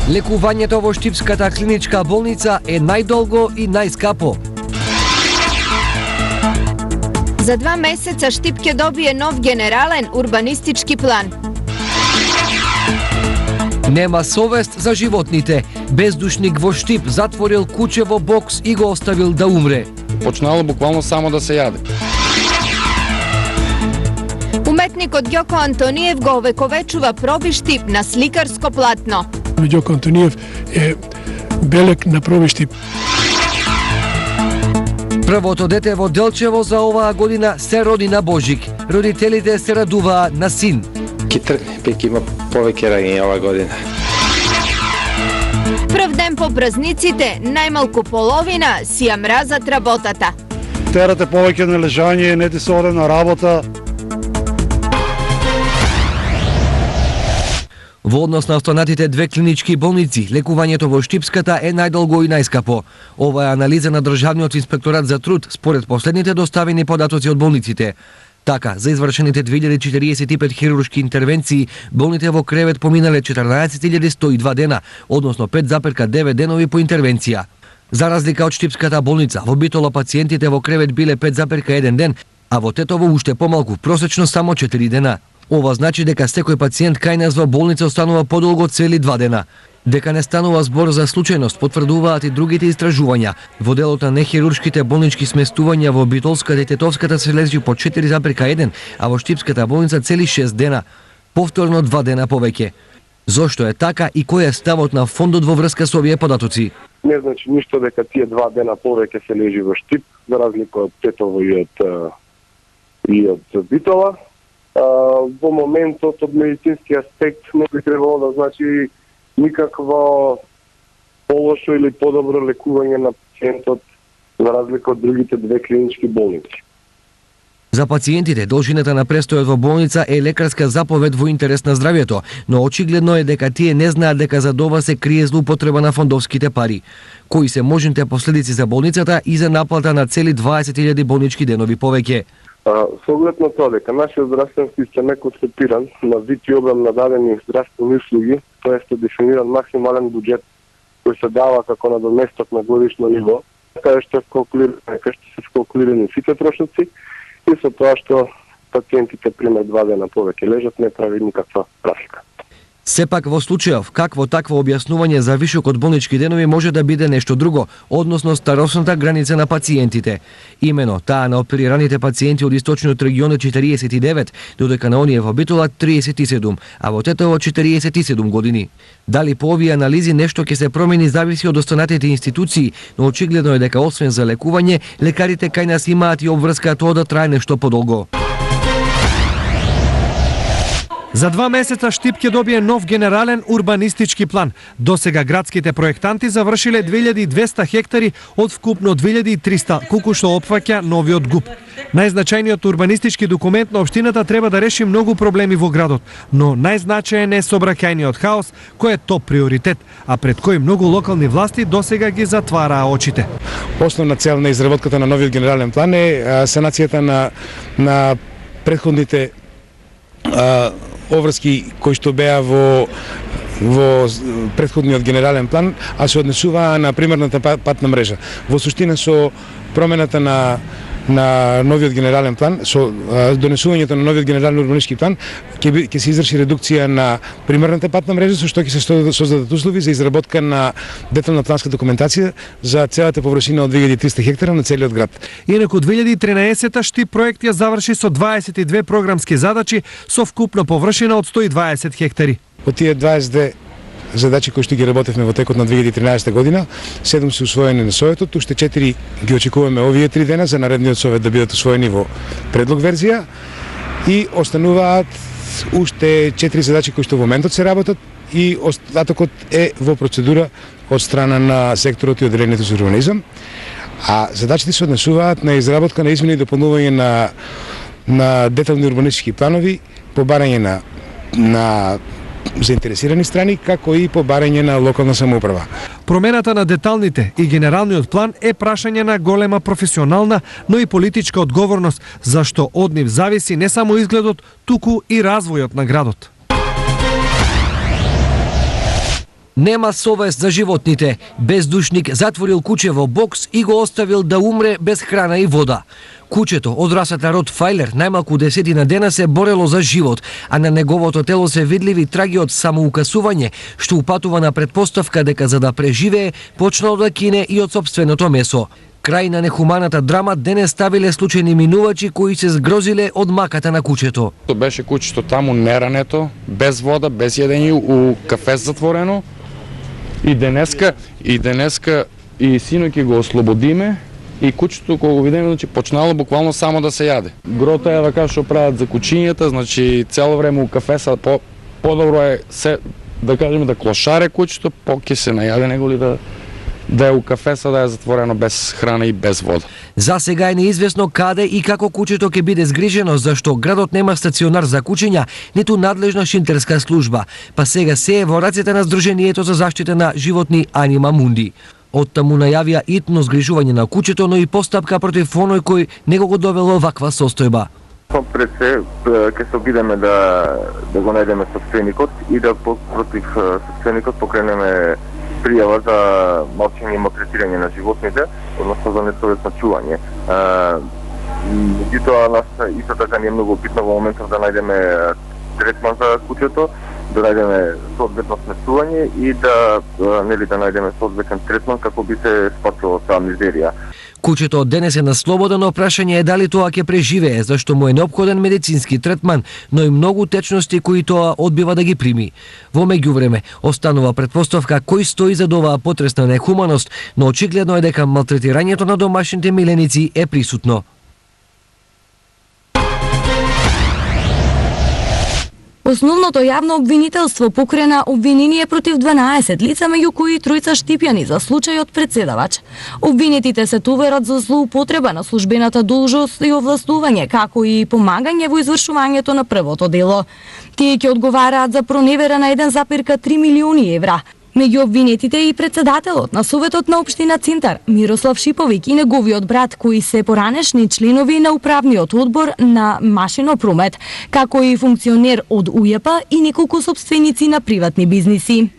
Лекувањето во Штипската клиничка болница е најдолго и најскапо. За 2 месеца Штип ќе добие нов генерален урбанистички план. Нема совест за животните. Бездушник во Штип затворил куче во бокс и го оставил да умре. Почнало буквално само да се јаде. Уметникот Ѓоко Антониев го овековечува проби Штип на сликарско платно. Ѓоко Антониев е белек на проби Штип. Првото дете во Делчево за оваа година се роди на Божик. Родителите се радуваат на син. Ки тргне, пек има повеќе раѓања оваа година. Прв ден по празниците, најмалку половина си ја мразат работата. Терате повеќе на лежање, не ти се оде на работа. Во однос на останатите 2 клинички болници, лекувањето во Штипската е најдолго и најскапо. Ова е анализа на Државниот инспекторат за труд според последните доставени податоци од болниците. Така, за извршените 2045 хируршки интервенции, болните во кревет поминале 14.102 дена, односно 5,9 денови по интервенција. За разлика од Штипската болница, во Битола пациентите во кревет биле 5,1 ден, а во Тетово уште помалку, просечно само 4 дена. Ова значи дека секој пациент кај нас во болница останува подолго цели 2 дена. Дека не станува збор за случајност, потврдуваат и другите истражувања. Во делот на нехируршките болнички сместувања во Битолската и Тетовската се лежи по 4,1, а во Штипската болница цели 6 дена. Повторно 2 дена повеќе. Зошто е така и кој е ставот на фондот во врска со овие податоци? Не значи ништо дека тие 2 дена повеќе се лежи во Штип, за разлика од Тетово и од Битола. Во моментот од медицински аспект не би требало да значи никакво полошо или подобро лекување на пациентот за разлика од другите 2 клинички болници. За пациентите должината на престојот во болница е лекарска заповед во интерес на здравјето, но очигледно е дека тие не знаат дека зад ова се крие злоупотреба на фондовските пари. Кои се можните последици за болницата и за наплата на цели 20.000 болнички денови повеќе? Со оглед на тоа дека нашиот здравствен систем е концепиран на вид и обем на дадени здравствени услуги, тоа е дефиниран максимален буџет кој се дава како надоместок на годишно ниво, каде што се скалкулирани сите трошоци и со тоа што пациентите примат 2 дена повеќе лежат, не прави никаква разлика. Сепак во случајов какво такво објаснување за вишок од болнички денови може да биде нешто друго, односно старосната граница на пациентите. Имено таа на оперираните пациенти од источниот регион е 49, додека на оние во Битола 37, а во Тетово 47 години. Дали по овие анализи нешто ќе се промени зависи од останатите институции, но очигледно е дека освен за лекување, лекарите кај нас имаат и обврска тоа да трае нешто подолго. За 2 месеца Штип ќе добие нов генерален урбанистички план. Досега градските проектанти завршиле 2200 хектари од вкупно 2300, колку што опфаќа новиот ГУП. Најзначајниот урбанистички документ на општината треба да реши многу проблеми во градот, но најзначаен е сообраќајниот хаос, кој е топ приоритет, а пред кој многу локални власти досега ги затвараа очите. Основна цел на изработката на новиот генерален план е санацијата на претходните обврски кои што беа во претходниот генерален план, а се однесуваа на примерната патна мрежа. Во суштина со промената на новиот генерален план, со донесувањето на новиот генерален урбанистички план, ќе се изврши редукција на примерната патна мрежа, со што ќе се создадат услови за изработка на детална планска документација за целата површина од 2300 хектара на целиот град. Инаку 2013 Штип проект ја заврши со 22 програмски задачи со вкупна површина од 120 хектари. Од тие 22 задачи кои што ги работевме во текот на 2013 година, 7 се усвоени на Советот, уште 4 ги очекуваме овие 3 дена за наредниот Совет да бидат усвоени во предлог верзија и остануваат уште 4 задачи кои што во моментот се работат и остатокот е во процедура од страна на секторот и одделението за урбанизам. А задачите се однесуваат на изработка на измени и дополнување на детални урбанистички планови, побарање на заинтересирани страни, како и по барање на локална самоуправа. Промената на деталните и генералниот план е прашање на голема професионална, но и политичка одговорност, зашто од нив зависи не само изгледот, туку и развојот на градот. Нема совест за животните. Бездушник затворил куче во бокс и го оставил да умре без храна и вода. Кучето, одрасата Ротфайлер, најмалку 10 дена се борело за живот, а на неговото тело се видливи траги од самоукасување, што упатува на предпоставка дека за да преживее, почнал да кине и од собственото месо. Крај на нехуманата драма денес ставиле случајни минувачи кои се згрозиле од маката на кучето. Беше кучето таму нерането, без вода, без јадење, у кафе затворено. И денеска и синоќи го ослободиме и кучето кога го видиме, значи почнало буквално само да се јаде. Грота е вака што прават за кучињата, значи цело време у кафе са подобро е се да кажеме да клошаре кучето, поќе се најаде него ли да е у кафеса, да е затворено без храна и без вода. За сега е неизвестно каде и како кучето ќе биде згрижено, зашто градот нема стационар за кучиња, ниту надлежна шинтерска служба, па сега се е во рацете на Сдруженијето за заштита на животни Анима Мунди. Оттаму најавија итно згрижување на кучето, но и постапка против оној кој него го довело ваква состојба. Пред се ќе се обидеме да го најдеме собственикот и да против собственикот покренеме пријава за мовчење и малтретирање на животните, односно за несовесно чување. Меѓутоа, нас исто така не е многу битно во моментот да најдеме третман за кучето, да најдеме соодветно сместување и да најдеме соодветен третман како би се спасило таа мизерија. Кучето од денес е на слобода, но прашање е дали тоа ќе преживее, зашто му е неопходен медицински третман, но и многу течности кои тоа одбива да ги прими. Во меѓувреме, останува предпоставка кој стои за оваа потресна нехуманост, но очигледно е дека малтретирањето на домашните миленици е присутно. Основното јавно обвинителство покрена обвинение против 12 лица, меѓу кои тројца штипјани за случајот председавач. Обвинетите се товарат за злоупотреба на службената должност и овластување, како и помагање во извршувањето на првото дело. Тие ќе одговараат за проневера на 1,3 милиони евра. Меѓу обвинетите и председателот на Советот на општина Цинтар, Мирослав Шиповик, и неговиот брат, кои се поранешни членови на управниот одбор на Машино Промет, како и функционер од УЈП и неколку собственици на приватни бизниси.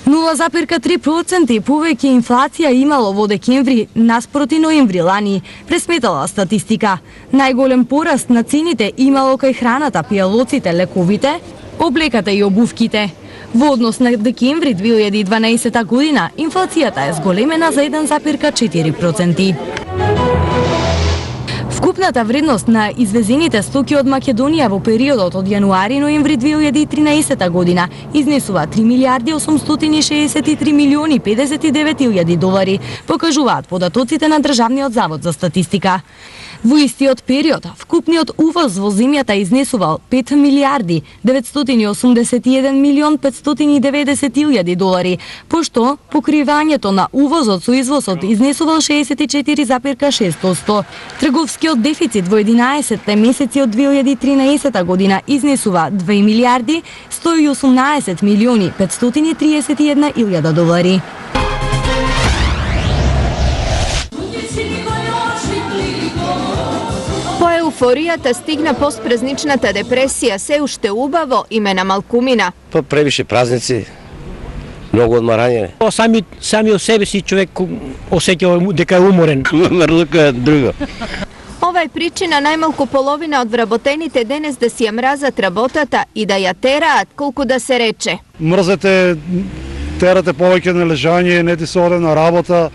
0,3% повеќе инфлација имало во декември наспроти ноември лани, пресметала статистика. Најголем пораст на цените имало кај храната, пијалоците, лековите, облеката и обувките. Во однос на декември 2012 година, инфлацијата е зголемена за 1,4%. Вкупната вредност на извезените стоки од Македонија во периодот од јануари-ноември 2013 година изнесува 3 милиарди 863 милиони 59 илјади долари, покажуваат податоците на Државниот завод за статистика. Во истиот период, вкупниот увоз во земјата изнесувал 5 милиарди 981 милион 590 илјади долари, пошто покривањето на увозот со извозот изнесувал 64,6%. Трговскиот дефицит во 11 месеци од 2013 година изнесува 2 милиарди 118 милиони 531 илјада долари. По еуфоријата стигна постпразничната депресија, се уште убаво име на Малкумина. Превише празници, многу одмарање. Сами од себе си човек осеќа дека е уморен. Мрлука е друго. Ова е причина најмалку половина од вработените денес да си ја мразат работата и да ја тераат колку да се рече. Мрзете, терате повеќе на лежање, не ти се оде на работа.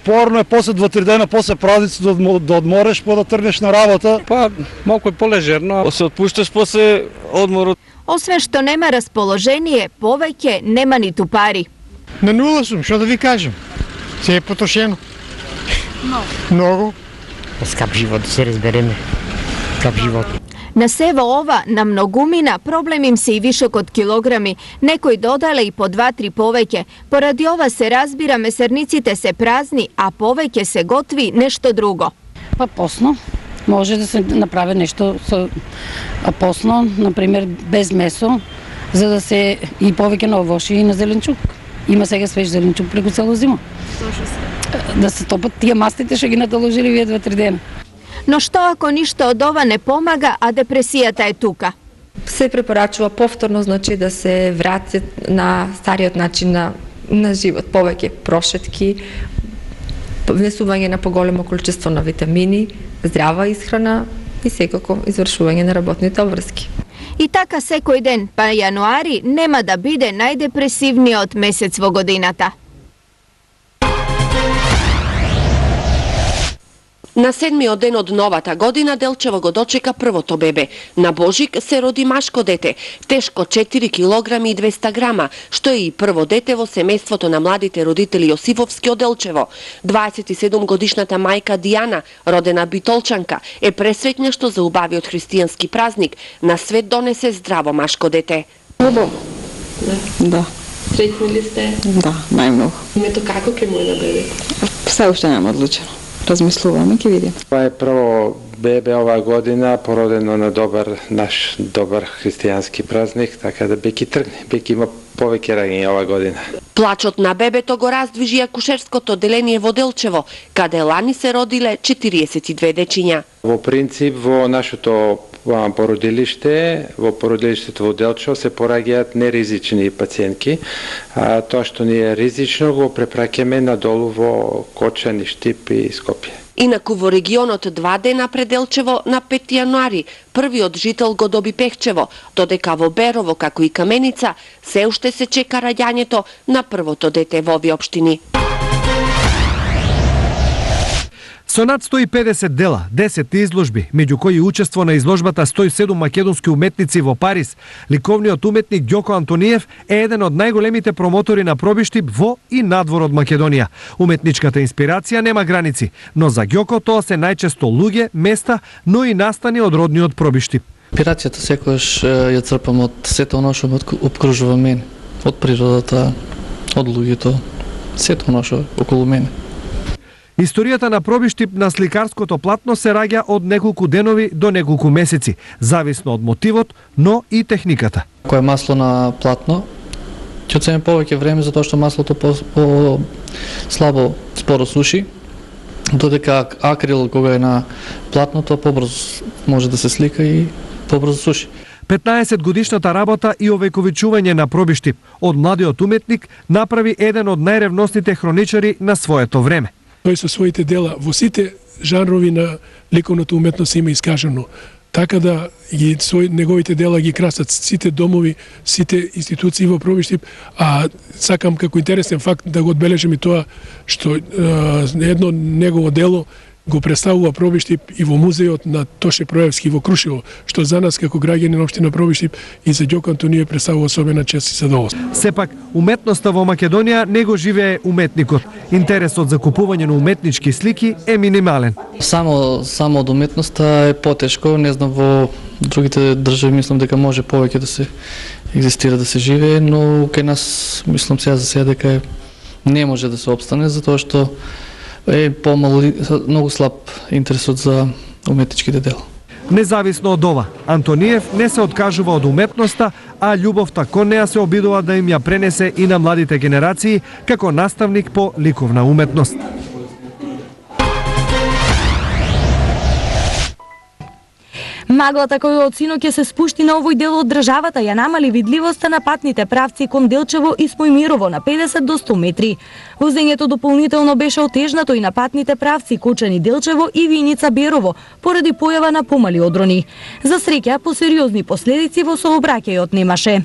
Порно е после 2-3 дена, после празници да одмореш, па да тргнеш на работа. Па, малку е полежерно. Се отпушташ после одморот. Освен што нема расположение, повеќе нема ниту пари. На нула сум, што да ви кажем? Се е потрошено. Многу. Скап живот, да се разбереме. Скап живот. На сево ова, на многумина, проблем им се и вишок од килограми. Некој додале и по 2-3 повеќе. Поради ова се разбира, месарниците се празни, а повеќе се готви нешто друго. Па посно. Може да се направи нешто со посно, например без месо, за да се и повеќе на овошје и на зеленчук. Има сега свеж зеленчук преку цело зима. Да се топат тие мастите што ги надоложили вие 2-3 дена. Но што ако ништо од ова не помага, а депресијата е тука? се препорачува повторно, значи да се врати на стариот начин на живот, повеќе прошетки, внесување на поголемо количество на витамини, здрава исхрана и секако извршување на работните обврски. И така секој ден, па јануари нема да биде најдепресивниот месец во годината. На 7-миот ден од новата година Делчево го дочека првото бебе. На Божик се роди машко дете, тешко 4 килограми и 200 грама, што е и прво дете во семејството на младите родители Јосифовски од Делчево. 27 годишната мајка Дијана, родена битолчанка, е пресреќна што за убавиот христијански празник на свет донесе здраво машко дете. Убаво. Да. Среќни ли сте? Да, најмногу. Името како ќе му е на бебе? Се уште нема одлучено. Размислуваме, ќе видиме. Това е прво бебе оваа година, породено на наш добар христијански празник, така да беки тргне, беки има повеќе раѓања оваа година. Плачот на бебето го раздвижи акушерското одделение во Делчево, каде лани се родиле 42 дечиња. Во принцип, во нашето породилиште, во породилиштето во Делчево се пораѓаат неризични пациентки. Тоа што ни е ризично го препраќаме надолу во Кочани, Штип и Скопје. Инаку во регионот 2 дена пред Делчево на 5 јануари, првиот жител го доби Пехчево, додека во Берово, како и Каменица, се уште се чека раѓањето на првото дете во овие општини. Со над 150 дела, 10 изложби, меѓу кои учество на изложбата 107 македонски уметници во Париз, ликовниот уметник Ѓоко Антониев е еден од најголемите промотори на пробиштип во и надвор од Македонија. Уметничката инспирација нема граници, но за Ѓоко тоа се најчесто луѓе, места, но и настани од родниот пробиштип. Инспирацијата секогаш ја црпам од сето оно што ме обкружува мене, од природата, од луѓето, сето оно што околу мене. Историјата на пробиштип на сликарското платно се раѓа од неколку денови до неколку месеци, зависно од мотивот, но и техниката. Кое масло на платно, ќе оценем повеќе време затоа што маслото по слабо споро суши, додека акрил кога е на платното побрзо може да се слика и побрзо суши. 15 годишната работа и овековичување на пробиштип од младиот уметник направи еден од најревносните хроничари на своето време. Тој со своите дела во сите жанрови на ликовната уметност има искажано, така да ги неговите дела ги красат сите домови, сите институции во пробиштип, а сакам како интересен факт да го одбележим и тоа што едно негово дело го представува пробиштип и во музеот на Тоше Проевски во Крушево, што за нас како граѓани на општина Пробиштип и за Ѓоко Антониев представува особена чест и задоволство. Сепак, уметноста во Македонија не го живее уметникот. Интересот за купување на уметнички слики е минимален. Само од уметноста е потешко, не знам во другите држави мислам дека може повеќе да се екзистира, да се живее, но кај нас мислам сега за сега дека не може да се опстане затоа што е многу слаб интересот за уметничките дела. Независно од ова, Антониев не се откажува од уметноста, а љубовта кон неа се обидува да им ја пренесе и на младите генерации како наставник по ликовна уметност. Маглата која од синоќ ќе се спушти на овој дел од државата ја намали видливоста на патните правци кон Делчево и Смојмирово на 50 до 100 метри. Возењето дополнително беше отежнато и на патните правци Кочани Делчево и Виница Берово поради појава на помали одрони. За среќа, по сериозни последици во сообраќајот немаше.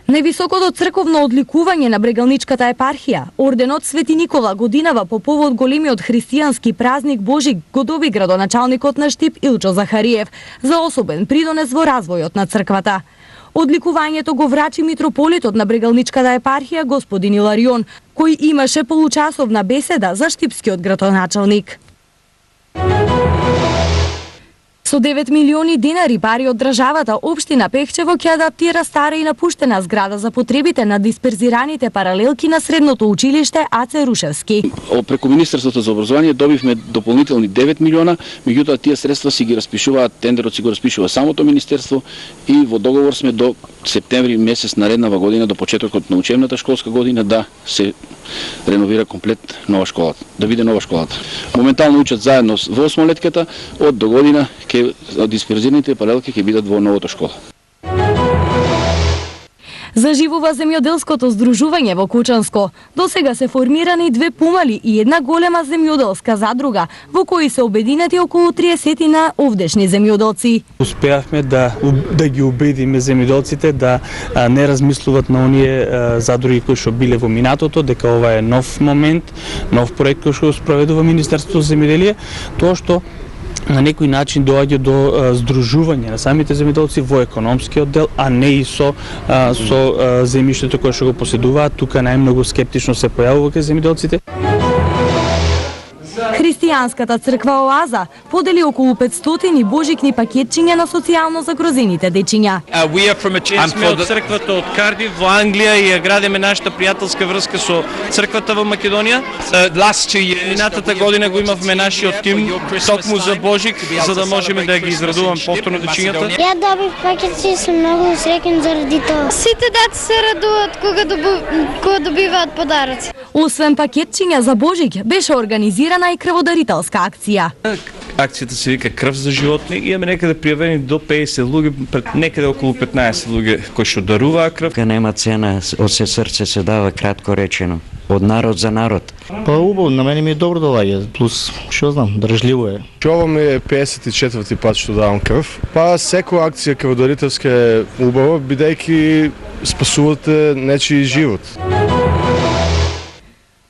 Највисокото црковно одликување на Брегалничката епархија, орденот Свети Никола годинава по повод големиот христијански празник Божик го доби градоначалникот на Штип Илчо Захариев за особен придонес во развојот на црквата. Одликувањето го врачи митрополитот на Брегалничката епархија господин Иларион, кој имаше получасовна беседа за штипскиот градоначалник. Со 9 милиони денари пари од државата, општина Пехчево ќе адаптира стара и напуштена зграда за потребите на дисперзираните паралелки на средното училиште Аце Рушевски. Преку Министерството за образование добивме дополнителни 9 милиона, меѓутоа тие средства си ги распишуваат, тендерот си го распишува самото министерство и во договор сме до септември месец нареднава година, до почетокот на учебната школска година, да се реновира комплет нова школата, да биде нова школата. Моментално учат заедно во осмолетката, од до година ќе дисперзираните паралелки ќе бидат во новата школа. Заживува земјоделското здружување во Кучанско. До сега се формирани 2 помали и една голема земјоделска задруга, во кои се обединети околу 30 на овдешни земјоделци. Успеавме да ги убедиме земјоделците да не размислуваат на оние задруги кои што биле во минатото, дека ова е нов момент, нов проект кој што спроведува Министерството за земјоделие, тоа што на некој начин доаѓа до здружување на самите земјоделци во економскиот дел, а не и со земјиштето кое што го поседуваат. Тука најмногу скептично се појавува кај земјоделците. Христијанската црква Оаза подели околу 500 божикни пакетчиња на социјално загрозените дечиња. Сме од црквата од Кардив во Англија и ја градиме нашата пријателска врска со црквата во Македонија. Минатата година го имавме нашиот тим токму за Божик, за да можеме да ги израдуваме повторно дечињата. Ја добив пакетчи и сум многу среќен заради тоа. Сите деца се радуваат кога добиваат подароци. Освен пакетчиња за Божик, беше организирана и крводарителска акција. Акцијата се вика Крв за животни и имаме некаде пријавени до 50 луѓе, некаде околу 15 луѓе кои што даруваа крв. Нема цена, од се срце се дава, кратко речено. Од народ за народ. Па убаво, на мене ми е добро доаѓа, плюс, што знам, држливо е. Ова ми е 54-ти пат што давам крв. Па секоја акција крводарителска е убава, бидејќи спасувате нечiji живот.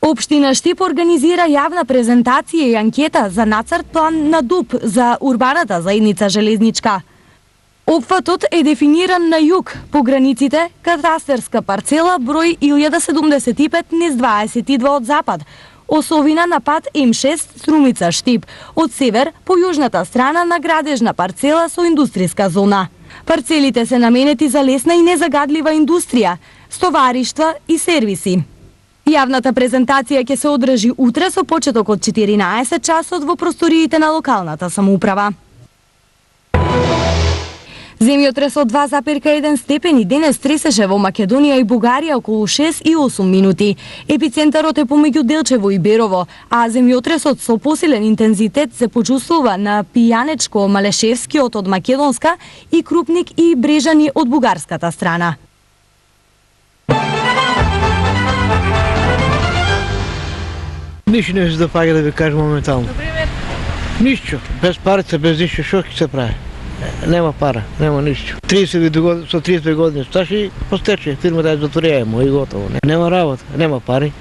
Општина Штип организира јавна презентација и анкета за нацрт план на ДУП за урбаната заедница Железничка. Опфатот е дефиниран на југ, по границите катастерска парцела број 1075/22 од запад, осовина на пат М6 Струмица Штип, од север по јужната страна на градежна парцела со индустријска зона. Парцелите се наменети за лесна и незагадлива индустрија, стовариштва и сервиси. Јавната презентација ќе се одржи утре со почеток од 14 часот во просториите на локалната самоуправа. Земјотрес од 2,1 степени денес тресеше во Македонија и Бугарија околу 6 и 8 минути. Епицентарот е помеѓу Делчево и Берово, а земјотресот со посилен интензитет се почувствува на Пијанечко-Малешевскиот од македонска и Крупник и Брежани од бугарската страна. Ништо не се допаѓа да ви кажам моментално. Ништо, без парица, без ништо, што ќе се прави? Нема пара, нема ништо. 30 години стаж и постече, фирмата е затворена и готово. Нема работа, нема пари.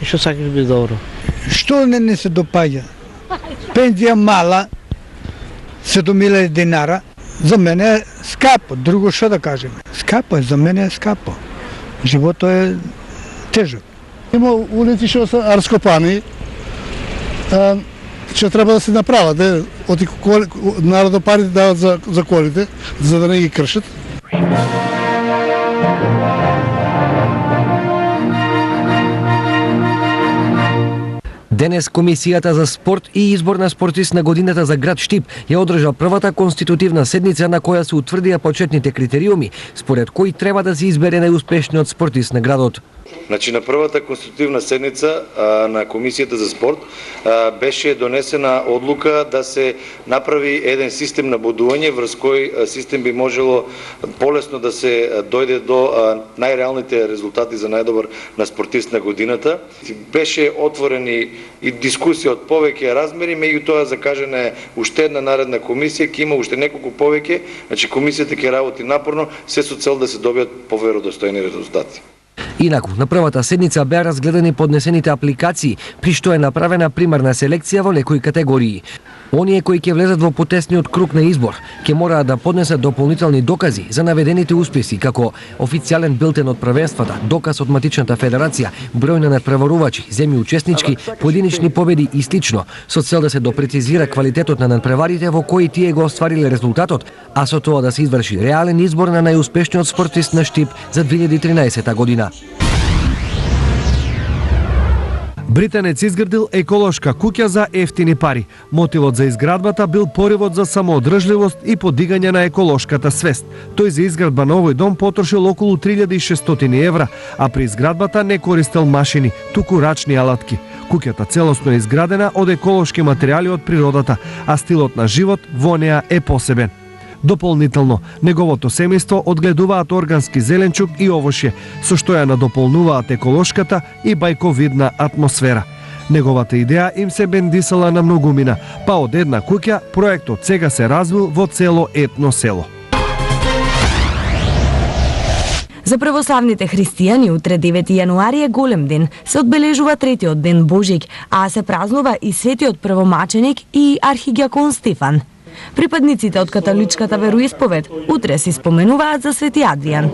И што сакаш би добро? Што не се допаѓа? Пензија мала, 7.000 динара, за мене е скапо, друго што да кажеме. Скапо е, за мене е скапо. Живото е тежок. Има улици што се раскопани, што треба да се направат, народот пари дават за колите, за да не ги кршат. Денес Комисијата за спорт и избор на спортист на годината за град Штип ја одржа првата конститутивна седница на која се утврдија почетните критериуми, според кои треба да се избере најуспешниот спортист на градот. Значи, на првата конститутивна седница на Комисијата за спорт беше донесена одлука да се направи еден систем на бодување, врз кој систем би можело полесно да се дојде до најреалните резултати за најдобар на спортист на годината. Беше отворени и дискусија од повеќе размери, меѓутоа закажана е уште една наредна комисија, ќе има уште неколку повеќе, значи комисијата ќе работи напорно, се со цел да се добијат поверодостојни резултати. Инаку, на првата седница беа разгледани поднесените апликации, при што е направена примарна селекција во некои категории. Оние кои ќе влезат во потесниот круг на избор, ќе мораат да поднесат дополнителни докази за наведените успеси, како официјален билтен од првенствата, доказ од матичната федерација, број на надпреварувачи, земји учеснички, поединични победи и слично, со цел да се допрецизира квалитетот на надпреварите во кои тие го оствариле резултатот, а со тоа да се изврши реален избор на најуспешниот спортист на Штип за 2013 година. Британец изградил еколошка куќа за ефтини пари. Мотивот за изградбата бил поривот за самоодржливост и подигање на еколошката свест. Тој за изградба на овој дом потрошил околу 3600 евра, а при изградбата не користел машини, туку рачни алатки. Куќата целосно е изградена од еколошки материјали од природата, а стилот на живот во неа е посебен. Дополнително, неговото семејство одгледуваат органски зеленчук и овошје, со што ја надополнуваат еколошката и бајковидна атмосфера. Неговата идеја им се бендисала на многумина, па од една куќа проектот сега се развил во цело етно село. За православните христијани утре 9 јануари е голем ден. Се одбележува третиот ден Божик, а се празнува и светиот првомаченик и архидиакон Стефан. Припадниците од католичката вероисповед утре си споменуваат за Свети Адријан.